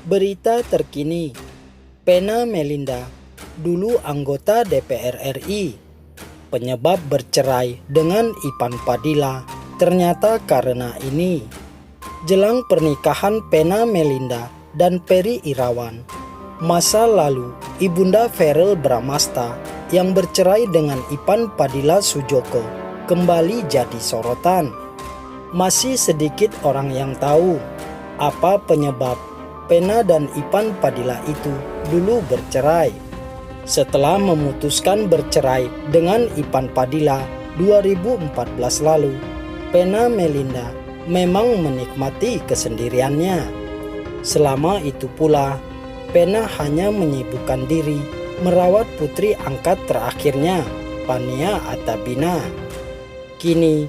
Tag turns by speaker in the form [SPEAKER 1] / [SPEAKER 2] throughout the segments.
[SPEAKER 1] Berita terkini, Pena Melinda, dulu anggota DPR RI, penyebab bercerai dengan Ipan Fadila ternyata karena ini. Jelang pernikahan Pena Melinda dan Ferry Irawan, masa lalu Ibunda Verrel Bramasta yang bercerai dengan Ipan Fadila Sudjoko kembali jadi sorotan. Masih sedikit orang yang tahu apa penyebab Pena dan Ipan Fadila itu dulu bercerai. Setelah memutuskan bercerai dengan Ipan Fadila 2014 lalu, Pena Melinda memang menikmati kesendiriannya. Selama itu pula, Pena hanya menyibukkan diri merawat putri angkat terakhirnya, Pania Atabina. Kini,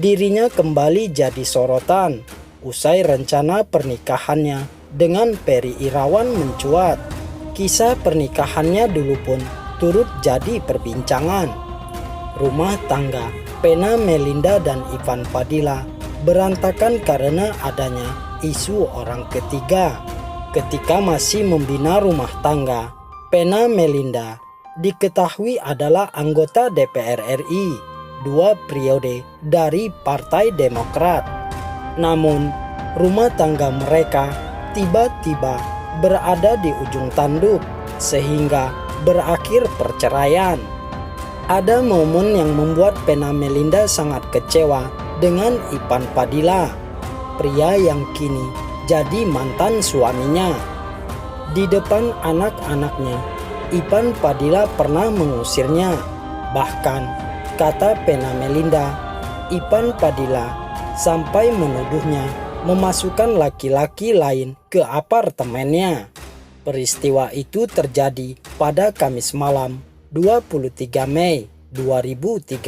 [SPEAKER 1] dirinya kembali jadi sorotan usai rencana pernikahannya dengan Ferry Irawan mencuat. Kisah pernikahannya dulu pun turut jadi perbincangan. Rumah tangga Pena Melinda dan Ipan Fadila berantakan karena adanya isu orang ketiga. Ketika masih membina rumah tangga, Pena Melinda diketahui adalah anggota DPR RI 2 periode dari Partai Demokrat. Namun, rumah tangga mereka tiba-tiba berada di ujung tanduk sehingga berakhir perceraian. Ada momen yang membuat Pena Melinda sangat kecewa dengan Ipan Fadila, pria yang kini jadi mantan suaminya. Di depan anak-anaknya, Ipan Fadila pernah mengusirnya. Bahkan, kata Pena Melinda, Ipan Fadila sampai menuduhnya memasukkan laki-laki lain ke apartemennya. Peristiwa itu terjadi pada Kamis malam 23 Mei 2013.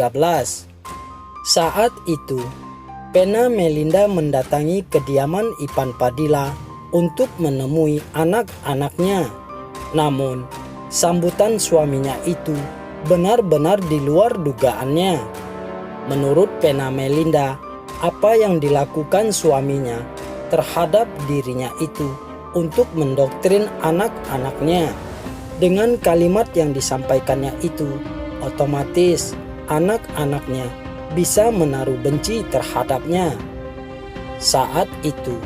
[SPEAKER 1] Saat itu, Pena Melinda mendatangi kediaman Ipan Fadila untuk menemui anak-anaknya. Namun, sambutan suaminya itu benar-benar di luar dugaannya. Menurut Pena Melinda, apa yang dilakukan suaminya terhadap dirinya itu untuk mendoktrin anak-anaknya. Dengan kalimat yang disampaikannya itu, otomatis anak-anaknya bisa menaruh benci terhadapnya. Saat itu,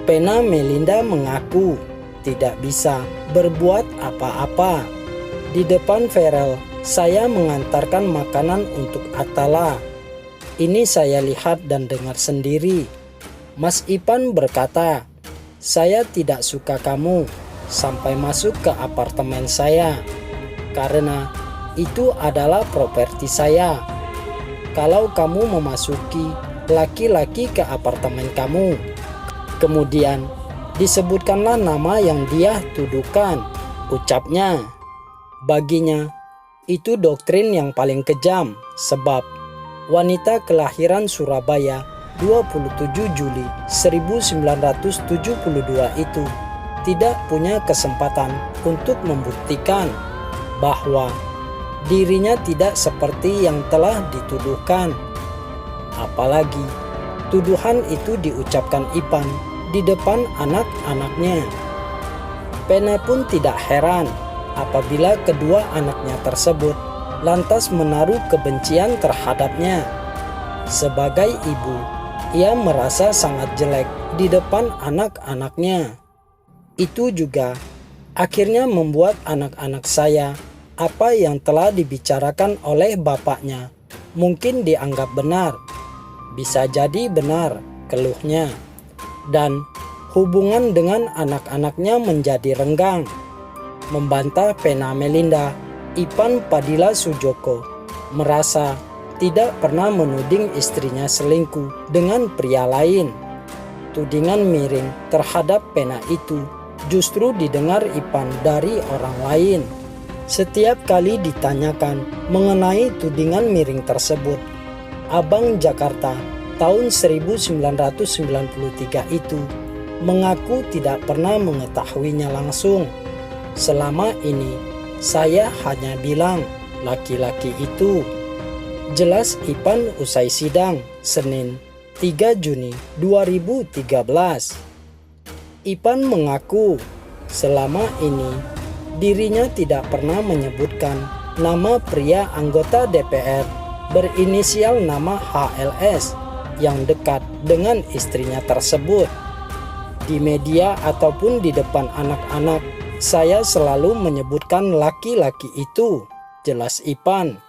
[SPEAKER 1] Pena Melinda mengaku tidak bisa berbuat apa-apa. Di depan Verrel, saya mengantarkan makanan untuk Atala. Ini saya lihat dan dengar sendiri. Mas Ipan berkata, saya tidak suka kamu sampai masuk ke apartemen saya, karena itu adalah properti saya. Kalau kamu memasuki laki-laki ke apartemen kamu, kemudian disebutkanlah nama yang dia tuduhkan, ucapnya. Baginya, itu doktrin yang paling kejam, sebab wanita kelahiran Surabaya 27 Juli 1972 itu tidak punya kesempatan untuk membuktikan bahwa dirinya tidak seperti yang telah dituduhkan. Apalagi tuduhan itu diucapkan Ipan di depan anak-anaknya. Pena pun tidak heran apabila kedua anaknya tersebut lantas menaruh kebencian terhadapnya. Sebagai ibu, ia merasa sangat jelek di depan anak-anaknya. Itu juga akhirnya membuat anak-anak saya apa yang telah dibicarakan oleh bapaknya mungkin dianggap benar. Bisa jadi benar, keluhnya. Dan hubungan dengan anak-anaknya menjadi renggang. Membantah Pena Melinda, Ipan Fadila Sudjoko merasa tidak pernah menuding istrinya selingkuh dengan pria lain. Tudingan miring terhadap Pena itu justru didengar Ipan dari orang lain. Setiap kali ditanyakan mengenai tudingan miring tersebut, Abang Jakarta tahun 1993 itu mengaku tidak pernah mengetahuinya langsung. Selama ini saya hanya bilang laki-laki itu. Jelas Ipan usai sidang Senin 3 Juni 2013. Ipan mengaku selama ini dirinya tidak pernah menyebutkan nama pria anggota DPR berinisial nama HLS yang dekat dengan istrinya tersebut. Di media ataupun di depan anak-anak, saya selalu menyebutkan laki-laki itu, jelas Ipan.